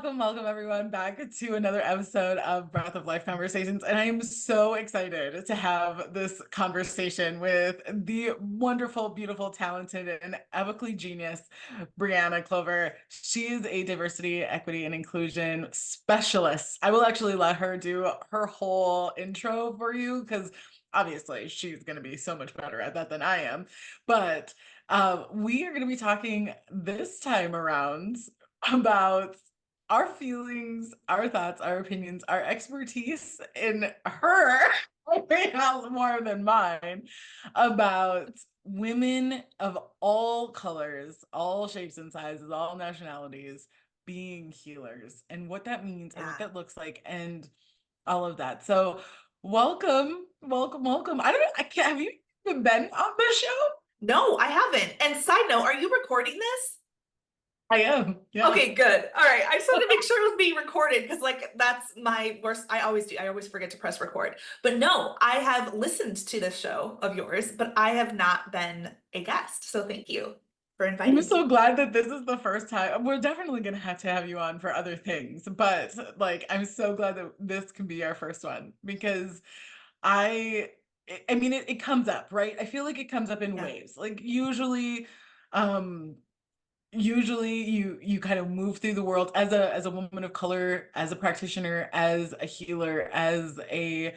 Welcome, everyone, back to another episode of Breath of Life Conversations. And I am so excited to have this conversation with the wonderful, beautiful, talented, and epically genius Bryana Clover. She is a diversity, equity, and inclusion specialist. I will actually let her do her whole intro for you because obviously she's going to be so much better at that than I am. But we are going to be talking this time around about our feelings, our thoughts, our opinions, our expertise in her, more than mine, about women of all colors, all shapes and sizes, all nationalities being healers and what that means and what that looks like and all of that. So welcome. Have you even been on this show? No, I haven't. And side note, are you recording this? I am. Yeah. Okay, good. All right. I just wanted to make sure it was being recorded because that's my worst. I always do. I always forget to press record. But no, I have listened to this show of yours, but I have not been a guest. So thank you for inviting me. I'm so glad that this is the first time. We're definitely going to have you on for other things, but I'm so glad that this can be our first one because it comes up, right? I feel like it comes up in waves. Like usually you kind of move through the world as a woman of color, as a practitioner, as a healer, as a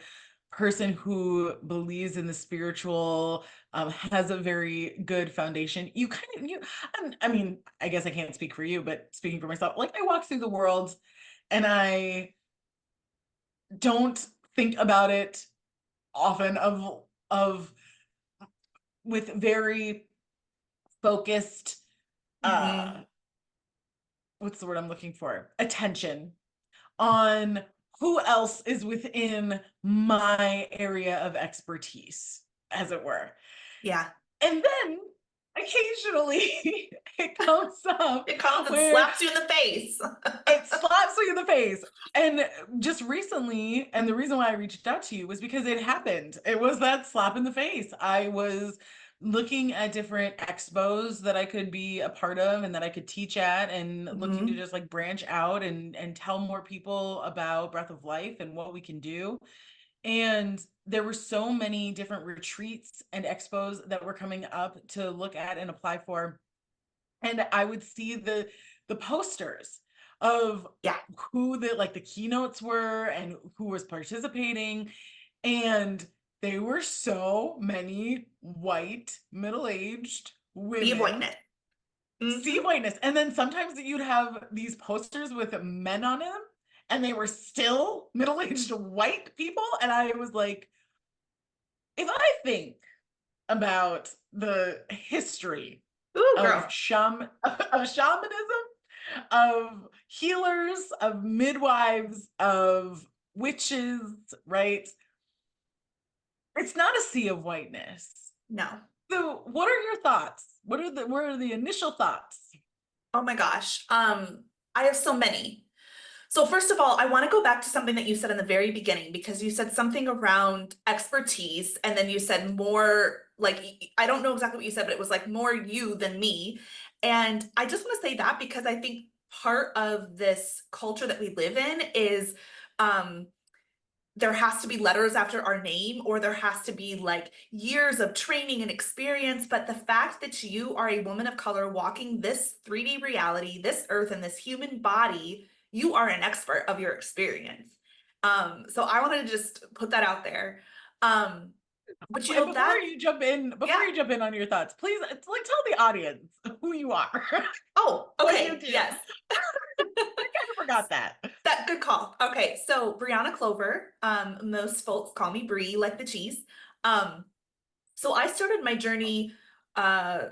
person who believes in the spiritual, has a very good foundation. I guess I can't speak for you, but speaking for myself, like I walk through the world and I don't think about it often of with very focused what's the word I'm looking for? Attention on who else is within my area of expertise, as it were. Yeah. And then occasionally it comes up. It comes and slaps you in the face. It slaps you in the face. And just recently, and the reason why I reached out to you was because it happened. It was that slap in the face. I was looking at different expos that I could be a part of and that I could teach at, and looking to just like branch out and tell more people about Breath of Life and what we can do. And there were so many different retreats and expos that were coming up to look at and apply for. And I would see the posters of who the keynotes were and who was participating. And they were so many white, middle-aged women. Sea of whiteness. Sea of whiteness. And then sometimes you'd have these posters with men on them, and they were still middle-aged white people. And I was like, if I think about the history of shamanism, of healers, of midwives, of witches, right? It's not a sea of whiteness. No. So what are your thoughts? What are the initial thoughts? Oh my gosh. I have so many. So first of all, I want to go back to something that you said in the very beginning, because you said something around expertise, and then you said more, like, I don't know exactly what you said, but it was like more you than me. And I just want to say that because I think part of this culture that we live in is there has to be letters after our name, or there has to be like years of training and experience. But the fact that you are a woman of color walking this 3D reality, this earth, and this human body, you are an expert of your experience. So I wanted to just put that out there. But you know, before you jump in on your thoughts, please, it's like, tell the audience who you are. Oh, okay. Yes. I kind of forgot that. Good call. Okay, so Bryana Clover. Most folks call me Brie, like the cheese. So I started my journey. I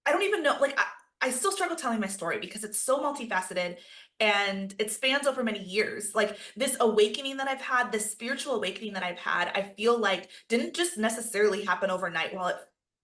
don't even know. Like I still struggle telling my story because it's so multifaceted and it spans over many years. Like this awakening that I've had, this spiritual awakening that I've had, I feel like didn't just necessarily happen overnight. While it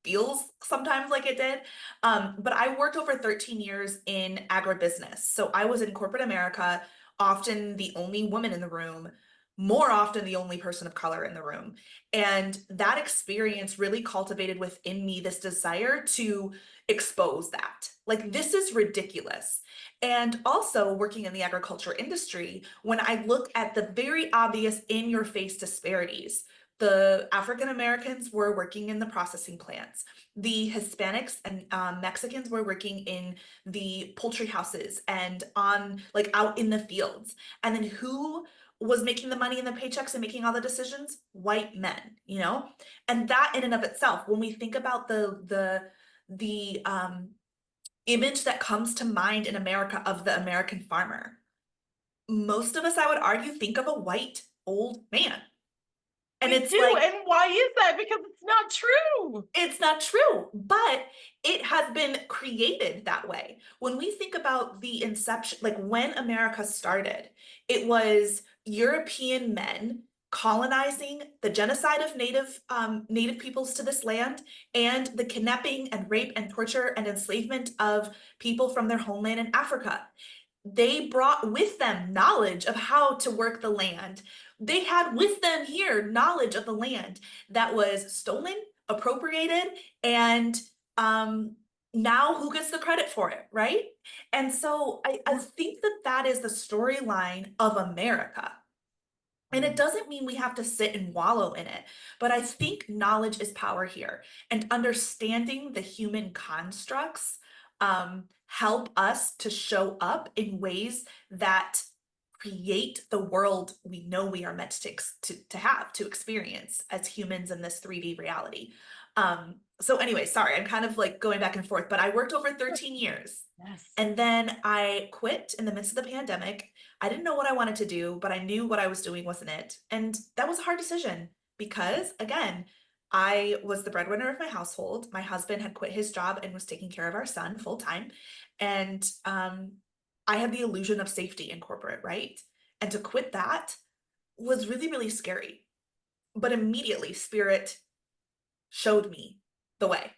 feels sometimes like it did. But I worked over 13 years in agribusiness. So I was in corporate America, often the only woman in the room, more often the only person of color in the room. And that experience really cultivated within me this desire to expose that. Like, this is ridiculous. And also working in the agriculture industry, when I look at the very obvious in your face disparities, the African Americans were working in the processing plants. The Hispanics and Mexicans were working in the poultry houses and on like out in the fields. And then who was making the money and the paychecks and making all the decisions? White men, you know? And that in and of itself, when we think about the image that comes to mind in America of the American farmer, most of us, I would argue, think of a white old man. And We it's do. like, And why is that? Because it's not true. it's not true, but it has been created that way. When we think about the inception, like when America started, it was European men colonizing, the genocide of native peoples to this land, and the kidnapping and rape and torture and enslavement of people from their homeland in Africa. They brought with them knowledge of how to work the land. They had with them here knowledge of the land that was stolen, appropriated, and now who gets the credit for it, right? And so I think that that is the storyline of America. And it doesn't mean we have to sit and wallow in it, but I think knowledge is power here, and understanding the human constructs help us to show up in ways that create the world we know we are meant to have, to experience as humans in this 3D reality. So anyway, sorry, I'm kind of like going back and forth, but I worked over 13 years. Yes. And then I quit in the midst of the pandemic. I didn't know what I wanted to do, but I knew what I was doing wasn't it. And that was a hard decision because, again, I was the breadwinner of my household. My husband had quit his job and was taking care of our son full time. And I had the illusion of safety in corporate, right? And to quit that was really, really scary. But immediately, Spirit showed me the way.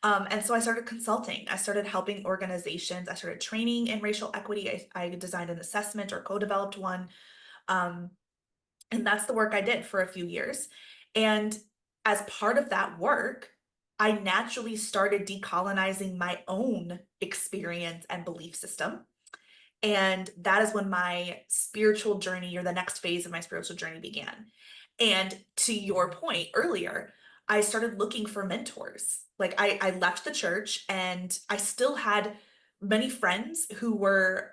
And so I started consulting. I started helping organizations. I started training in racial equity. I designed an assessment or co-developed one. And that's the work I did for a few years. And as part of that work, I naturally started decolonizing my own experience and belief system. And that is when my spiritual journey, or the next phase of my spiritual journey, began. And to your point earlier, I started looking for mentors. Like I left the church, and I still had many friends who were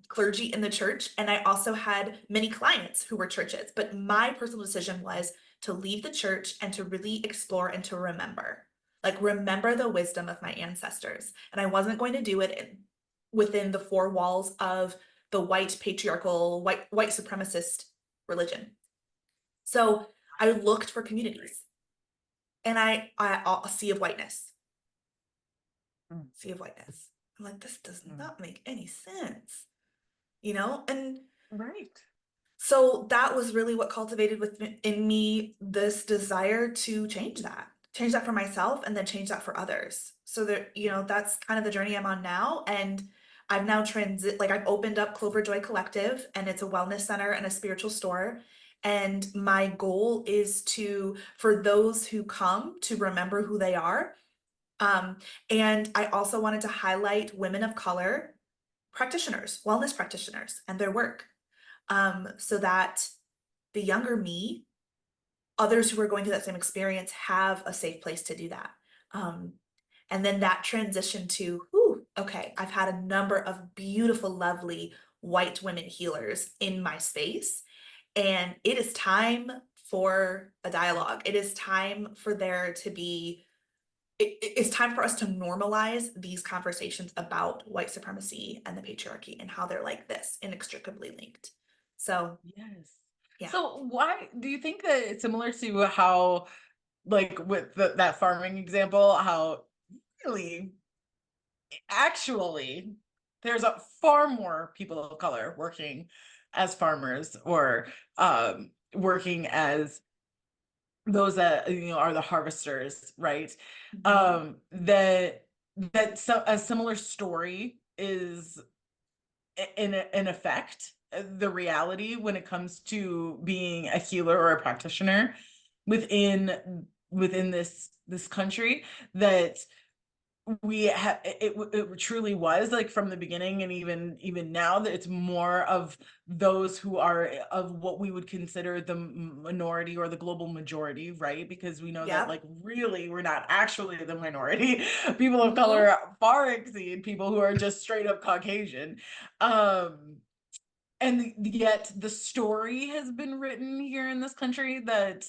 clergy in the church. And I also had many clients who were churches. But my personal decision was to leave the church and to really explore and to remember the wisdom of my ancestors. And I wasn't going to do it within the four walls of the white patriarchal, white supremacist religion. So I looked for communities, and I a sea of whiteness. Sea of whiteness. I'm like, this does not make any sense, you know? And Right. so that was really what cultivated in me this desire to change that for myself, and then change that for others. So that, you know, that's kind of the journey I'm on now. And I've now I've opened up Clover Joy Collective, and it's a wellness center and a spiritual store. And my goal is for those who come, to remember who they are. And I also wanted to highlight women of color practitioners, wellness practitioners, and their work. So that the younger me, others who are going through that same experience, have a safe place to do that. And then that transition to, okay, I've had a number of beautiful, lovely white women healers in my space, and it is time for a dialogue. It is time for there to be, it's time for us to normalize these conversations about white supremacy and the patriarchy, and how they're like this, inextricably linked. So, Yes. yeah. So why do you think that it's similar to how, like with that farming example, how really actually there's a far more people of color working as farmers, or working as those that, you know, are the harvesters, right? That a similar story is in effect the reality when it comes to being a healer or a practitioner within this country, that it truly was like from the beginning, and even now, that it's more of those who are of what we would consider the minority or the global majority, right? Because we know that Yep. like really we're not actually the minority. People of Mhm. color far exceed people who are just straight up Caucasian. And yet the story has been written here in this country that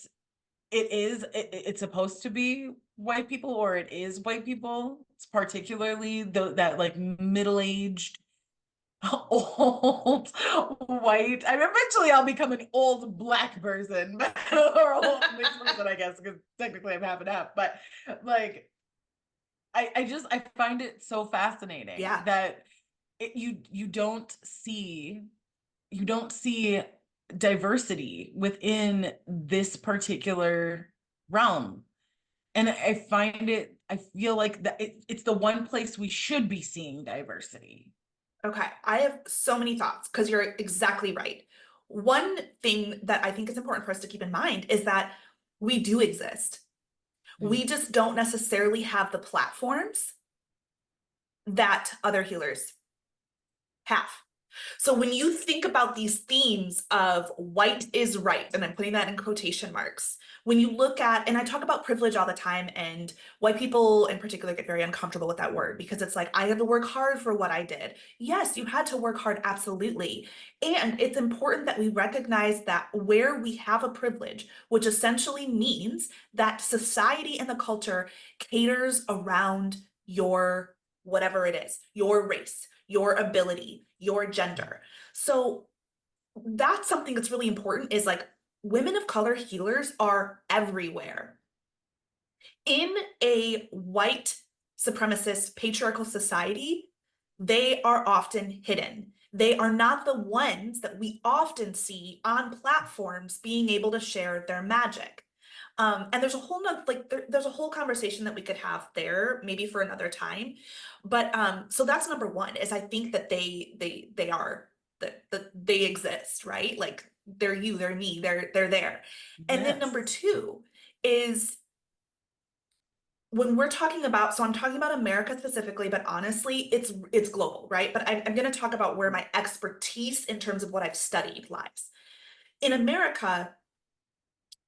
it's supposed to be white people, or it is white people. It's particularly that like middle-aged old white. I mean, eventually I'll become an old black person or old mixed person, I guess, because technically I'm half and half. But like I find it so fascinating Yeah. that you don't see diversity within this particular realm. And I feel like that it's the one place we should be seeing diversity. Okay. I have so many thoughts because you're exactly right. One thing that I think is important for us to keep in mind is that we do exist. Mm. We just don't necessarily have the platforms that other healers have. So when you think about these themes of white is right, and I'm putting that in quotation marks, when you look at, and I talk about privilege all the time, and white people in particular get very uncomfortable with that word because it's like, I had to work hard for what I did. Yes, you had to work hard, absolutely. And it's important that we recognize that where we have a privilege, which essentially means that society and the culture caters around your whatever it is, your race, your ability, your gender. So that's something that's really important is like women of color healers are everywhere. In a white supremacist patriarchal society, they are often hidden. They are not the ones that we often see on platforms being able to share their magic. And there's a whole nother, like there's a whole conversation that we could have there, maybe for another time. But so that's number one, is I think that they are that they exist, right? Like they're you, they're me, they're there. And then number Yes. two is when we're talking about, so I'm talking about America specifically, but honestly, it's global, right? But I'm going to talk about where my expertise in terms of what I've studied lies. In America,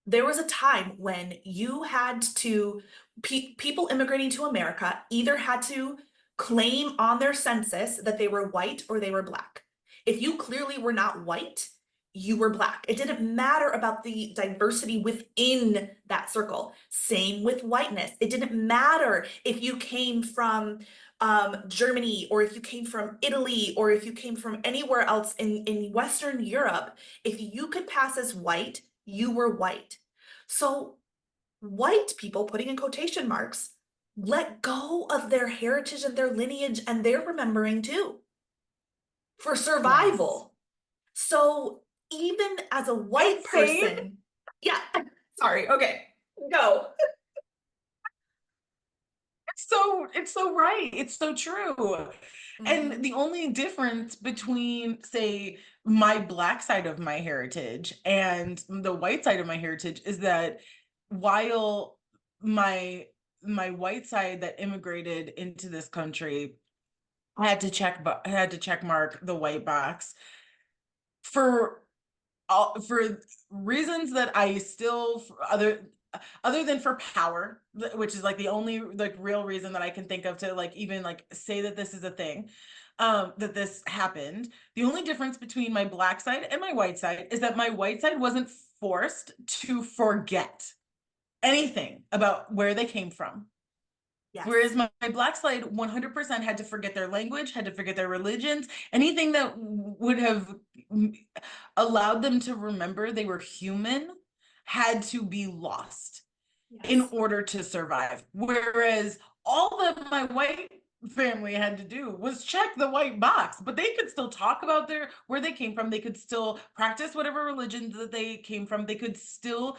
there was a time when you had to, people immigrating to America either had to claim on their census that they were white or they were black. If you clearly were not white, you were black. It didn't matter about the diversity within that circle. Same with whiteness. It didn't matter if you came from Germany, or if you came from Italy, or if you came from anywhere else in Western Europe. If you could pass as white, you were white. So white people, putting in quotation marks, let go of their heritage and their lineage, and they're remembering too for Yes. survival. So even as a white Insane. person, yeah, sorry, okay, go. It's so right. It's so true. And Mhm. the only difference between, say, my black side of my heritage and the white side of my heritage is that while my my white side that immigrated into this country I had to check mark the white box for for reasons that I still other than for power, which is like the only like real reason that I can think of to like even like say that this is a thing, that this happened. The only difference between my black side and my white side is that my white side wasn't forced to forget anything about where they came from. Whereas Yes. my black side 100% had to forget their language, had to forget their religions, anything that would have allowed them to remember they were human had to be lost in Yes. order to survive. Whereas all that my white family had to do was check the white box, but they could still talk about their where they came from. They could still practice whatever religion that they came from. They could still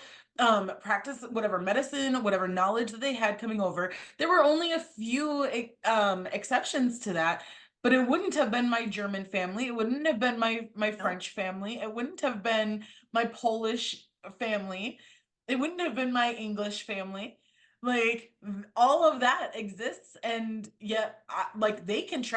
practice whatever medicine, whatever knowledge that they had coming over. There were only a few exceptions to that, but it wouldn't have been my German family. It wouldn't have been my No. French family. It wouldn't have been my Polish family. It wouldn't have been my English family. Like all of that exists, and yet like they could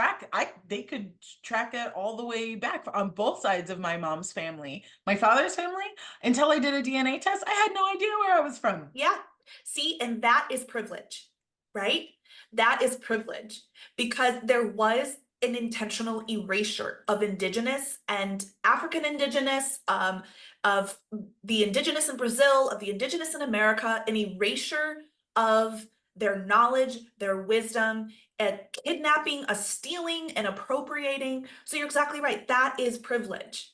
track it all the way back on both sides of my mom's family. My father's family, until I did a DNA test, I had no idea where I was from. Yeah. See, and that is privilege, right? That is privilege because there was an intentional erasure of indigenous and African indigenous, of the indigenous in Brazil, of the indigenous in America, an erasure of their knowledge, their wisdom, a kidnapping, a stealing, and appropriating. So you're exactly right. That is privilege.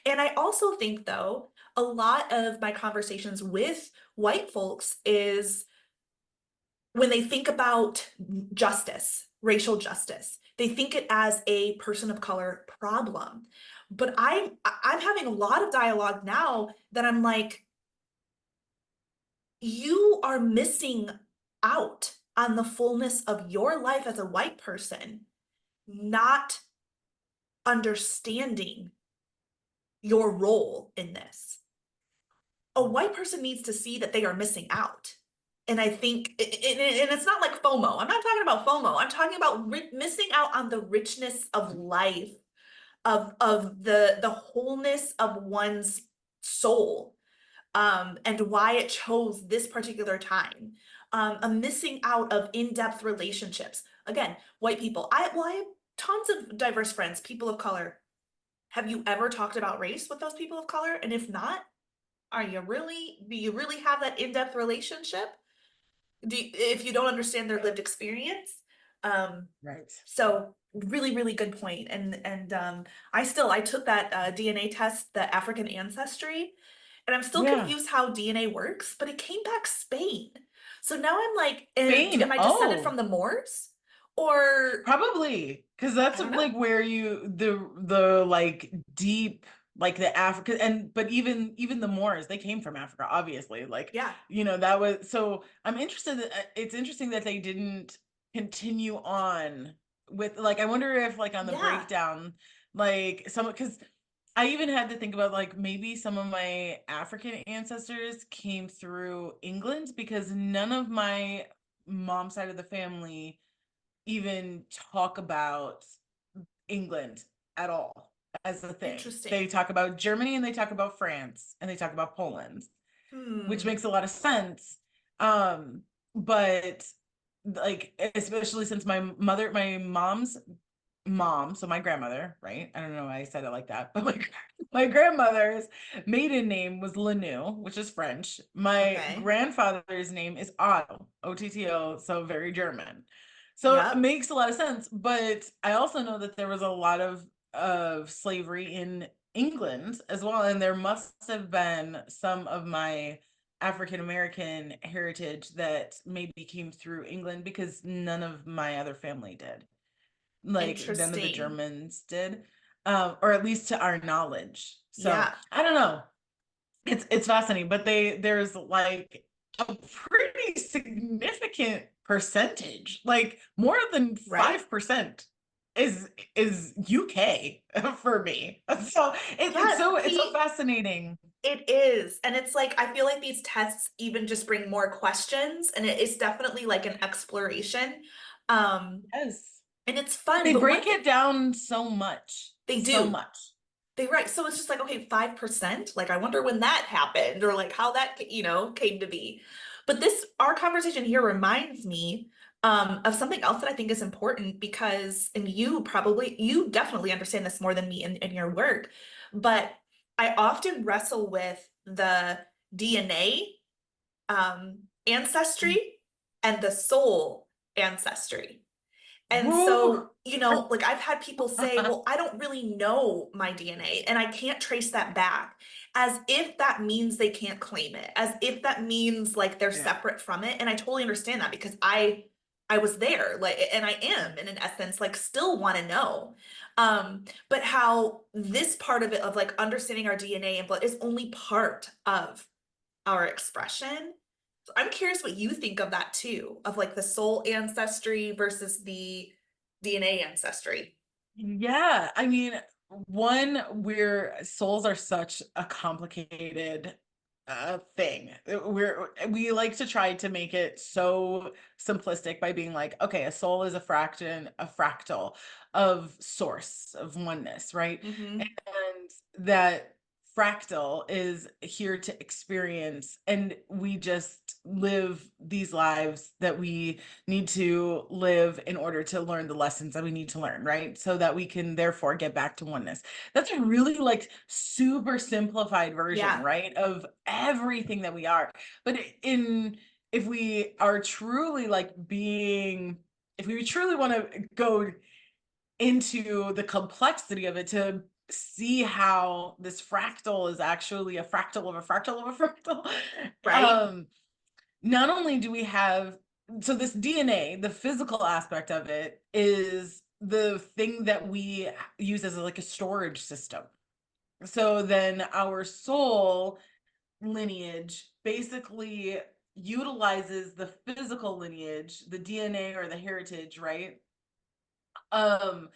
And I also think, though, a lot of my conversations with white folks is when they think about justice, racial justice, they think it as a person of color problem. But I'm having a lot of dialogue now that I'm like, you are missing out on the fullness of your life as a white person, not understanding your role in this. A white person needs to see that they are missing out. And I think, and it's not like FOMO. I'm not talking about FOMO. I'm talking about missing out on the richness of life, of the wholeness of one's soul, and why it chose this particular time. A missing out of in-depth relationships. Again, white people. I have tons of diverse friends, people of color. Have you ever talked about race with those people of color? And if not, do you really have that in-depth relationship? If you don't understand their lived experience? Right. So really, really good point. And I took that DNA test, the African ancestry, and I'm still Yeah. confused how DNA works, but it came back Spain. So now I'm like, Spain. am I descended from Oh. the Moors? Or Probably, because I that's don't know. like where the like deep like the Africa and but even the Moors, they came from Africa, obviously. Like, Yeah. that was so I'm interested it's interesting that they didn't continue on with like I wonder if like on the Yeah. breakdown like some because I even had to think about like maybe some of my African ancestors came through England because none of my mom's side of the family even talk about England at all as a thing. They Interesting. talk about Germany and they talk about France and they talk about Poland, which Hmm. makes a lot of sense. But like especially since my mom's mom, so my grandmother, right? I don't know why I said it like that, but my grandmother's maiden name was Lanoux, which is French. My Okay. grandfather's name is Otto, Otto, so very German. So it Yep. makes a lot of sense, but I also know that there was a lot of slavery in England as well, and there must have been some of my African American heritage that maybe came through England because none of my other family did. Like none of the Interesting. Germans did, or at least to our knowledge. So Yeah. I don't know. It's fascinating, but there's like a pretty significant percentage, like more than Right? 5% is UK for me. So Yes. it's so See, fascinating. it is. And it's like, I feel like these tests even just bring more questions, and it is definitely like an exploration. Um, Yes. and it's fun, They but one break thing it down so much. they So do, much. they right. So it's just like, okay, 5%. Like, I wonder when that happened or like how that, came to be. But our conversation here reminds me of something else that I think is important because, and you definitely understand this more than me in your work, but I often wrestle with the DNA ancestry and the soul ancestry. And Woo! so, like I've had people say, well, I don't really know my DNA and I can't trace that back, as if that means they can't claim it, as if that means like they're Yeah. separate from it. And I totally understand that because I was there, like, and I am in an essence, like still want to know. But how this part of it of like understanding our DNA and blood is only part of our expression. I'm curious what you think of that too, of like the soul ancestry versus the DNA ancestry. Yeah, I mean, one, souls are such a complicated thing. We like to try to make it so simplistic by being like, okay, a soul is a fractal of source, of oneness, right? Mm-hmm. And that fractal is here to experience, and we just live these lives that we need to live in order to learn the lessons that we need to learn, right? So that we can therefore get back to oneness. That's a really like super simplified version, Yeah. right? Of everything that we are. But in if we are truly like being, if we truly want to go into the complexity of it to see how this fractal is actually a fractal of a fractal of a fractal. Right. Not only do we have, so this DNA, the physical aspect of it is the thing that we use as like a storage system. So then our soul lineage basically utilizes the physical lineage, the DNA or the heritage, right? Um,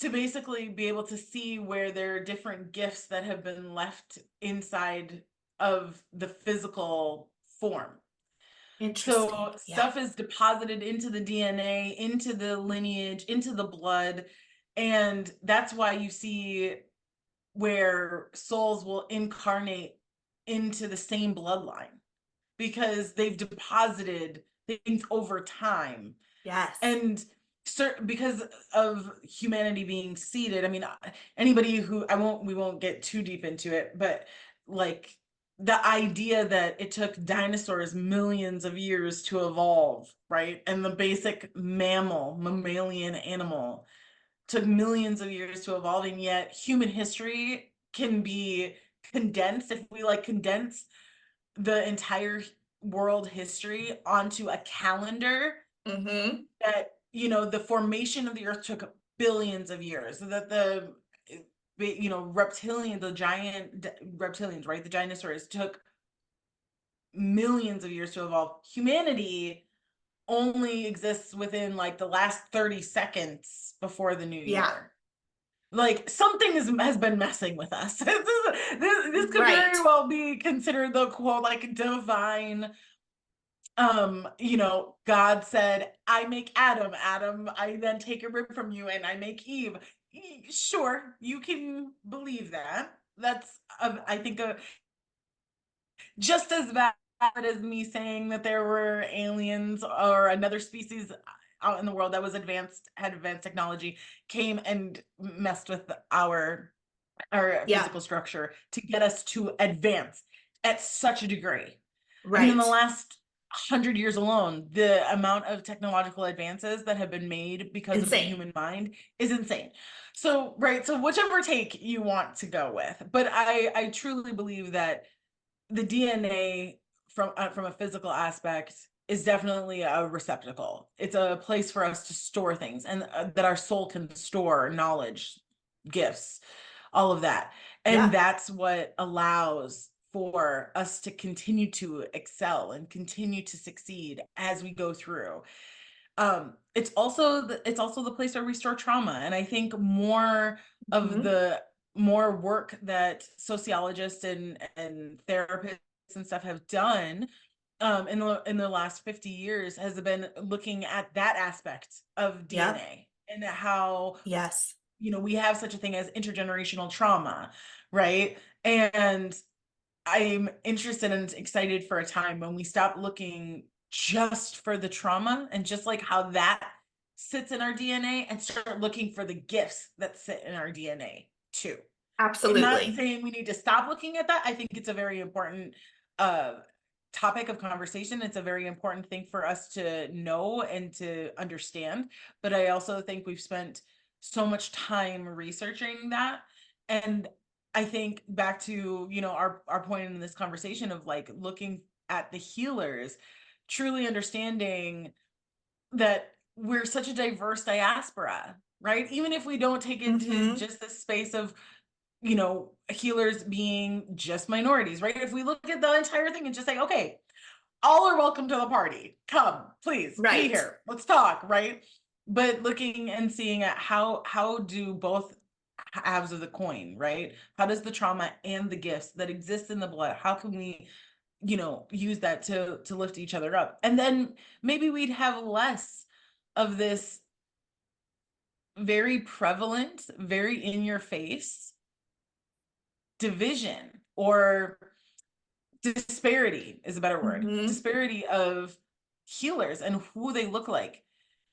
to basically be able to see where there are different gifts that have been left inside of the physical form. Interesting. So Yeah. stuff is deposited into the DNA, into the lineage, into the blood. And that's why you see where souls will incarnate into the same bloodline because they've deposited things over time. Yes. And because of humanity being seeded, I mean, anybody who we won't get too deep into it, but like the idea that it took dinosaurs millions of years to evolve, right? And the basic mammalian animal took millions of years to evolve, and yet human history can be condensed if we like condense the entire world history onto a calendar Mm-hmm. that, you know, the formation of the earth took billions of years, so that you know, the giant reptilians, right, the dinosaurs took millions of years to evolve. Humanity only exists within like the last 30 seconds before the new Yeah. year. Like something has been messing with us. This could very Right. well be considered the quote like divine, you know, God said, I make Adam, I then take a rib from you and I make Eve. Sure, you can believe that. That's I think just as bad as me saying that there were aliens or another species out in the world that was had advanced technology, came and messed with our Yeah. physical structure to get us to advance at such a degree. I mean, in the Right. last 100 years alone, the amount of technological advances that have been made because of the Insane. human mind is insane. So, right, so whichever take you want to go with, but I truly believe that the DNA from a physical aspect is definitely a receptacle. It's a place for us to store things, and that our soul can store knowledge, gifts, all of that. And Yeah. that's what allows for us to continue to excel and continue to succeed as we go through. It's also the place where we store trauma, and I think more of Mm-hmm. the more work that sociologists and therapists and stuff have done in the last 50 years has been looking at that aspect of Yep. DNA and how, Yes. you know, we have such a thing as intergenerational trauma, right? And I'm interested and excited for a time when we stop looking just for the trauma and just like how that sits in our DNA and start looking for the gifts that sit in our DNA too. I'm not Absolutely. saying we need to stop looking at that. I think it's a very important uh topic of conversation. It's a very important thing for us to know and to understand. But I also think we've spent so much time researching that. And I think back to, you know, our point in this conversation of like looking at the healers, truly understanding that we're such a diverse diaspora, right? Even if we don't take it to Mm-hmm. just this space of, you know, healers being just minorities, right? If we look at the entire thing and just say, okay, all are welcome to the party. Come, please be Right. here. Let's talk, right? but looking and seeing at how do both halves of the coin, right? How does the trauma and the gifts that exist in the blood, how can we, use that to lift each other up? And then maybe we'd have less of this very prevalent, very in your face division, or disparity is a better word. Mhm. Disparity of healers and who they look like.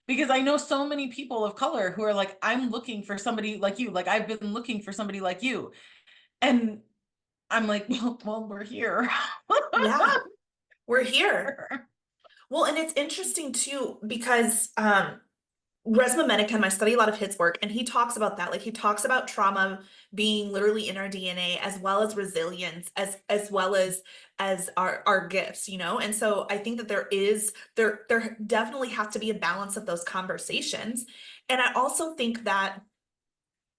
Because I know so many people of color who are like, I'm looking for somebody like you. Like, I've been looking for somebody like you. And I'm like, well, we're here. Yeah, we're here. Well, and it's interesting too, because Resmaa Menakem, I study a lot of his work, and he talks about that. Like, he talks about trauma being literally in our DNA, as well as resilience, as well as our gifts, you know? And so I think that there definitely has to be a balance of those conversations. And I also think that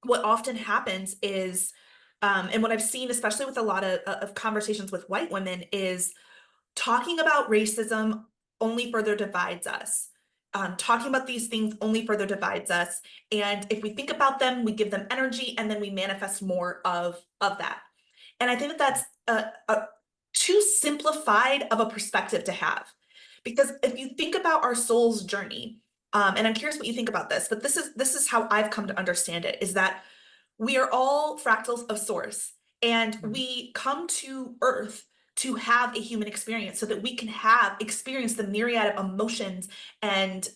what often happens is, and what I've seen, especially with a lot of conversations with white women, is talking about racism only further divides us. Talking about these things only further divides us. And if we think about them, we give them energy, and then we manifest more of that. And I think that that's too simplified of a perspective to have. Because if you think about our soul's journey, and I'm curious what you think about this, but this is how I've come to understand it, is that we are all fractals of source, and we come to earth to have a human experience so that we can have experience the myriad of emotions and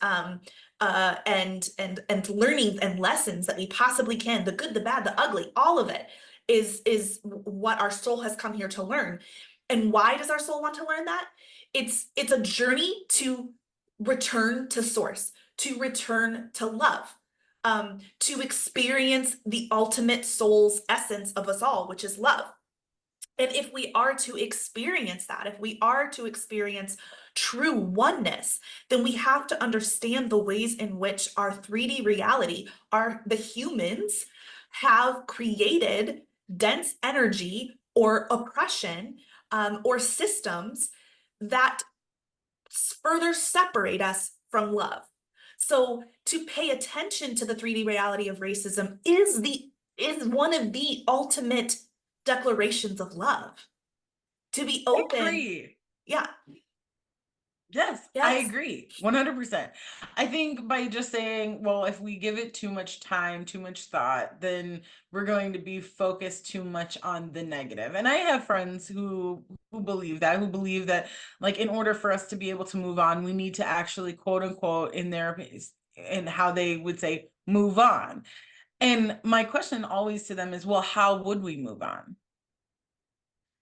and learnings and lessons that we possibly can, the good, the bad, the ugly, all of it is what our soul has come here to learn. And why does our soul want to learn that? It's a journey to return to source, to return to love, to experience the ultimate soul's essence of us all, which is love. And if we are to experience that, if we are to experience true oneness, then we have to understand the ways in which our 3D reality, the humans, have created dense energy or oppression, or systems that further separate us from love. So to pay attention to the 3D reality of racism is one of the ultimate declarations of love. To be I open. agree. Yeah. Yes, I Yes. agree 100%. I think by just saying, well, if we give it too much time, too much thought, then we're going to be focused too much on the negative. And I have friends who believe that like in order for us to be able to move on, we need to actually quote unquote in their and how they would say move on. And my question always to them is, well, how would we move on?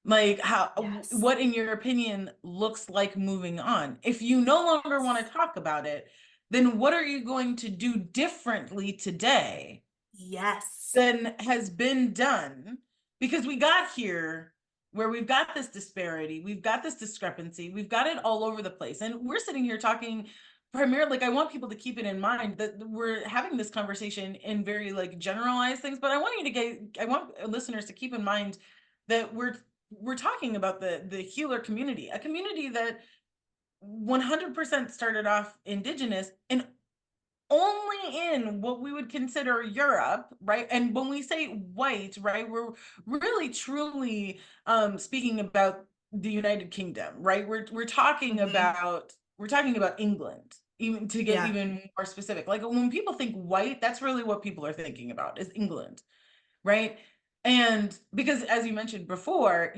Like Yes. what in your opinion looks like moving on? If you no longer want to talk about it, then what are you going to do differently today Yes. than has been done? Because we got here where we've got this disparity, we've got this discrepancy, we've got it all over the place. And we're sitting here talking primarily, like I want people to keep it in mind that we're having this conversation in very like generalized things, but I want listeners to keep in mind that we're talking about the healer community, a community that 100% started off indigenous and only in what we would consider Europe, right? And when we say white, right, we're really truly speaking about the United Kingdom, right? Mhm. We're talking about England, even to get Yeah. even more specific. Like when people think white, that's really what people are thinking about is England, right? And because as you mentioned before,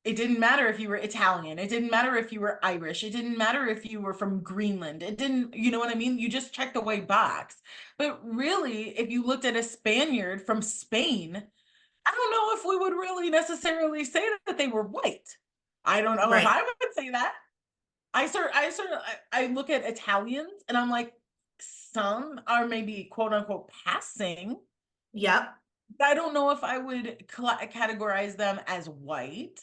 it didn't matter if you were Italian, it didn't matter if you were Irish, it didn't matter if you were from Greenland. It didn't, you know what I mean? You just checked the white box. But really, if you looked at a Spaniard from Spain, I don't know if we would really necessarily say that they were white. I don't know if Right. I would say that. I look at Italians and I'm like, some are maybe quote unquote passing. Yep. I don't know if I would categorize them as white.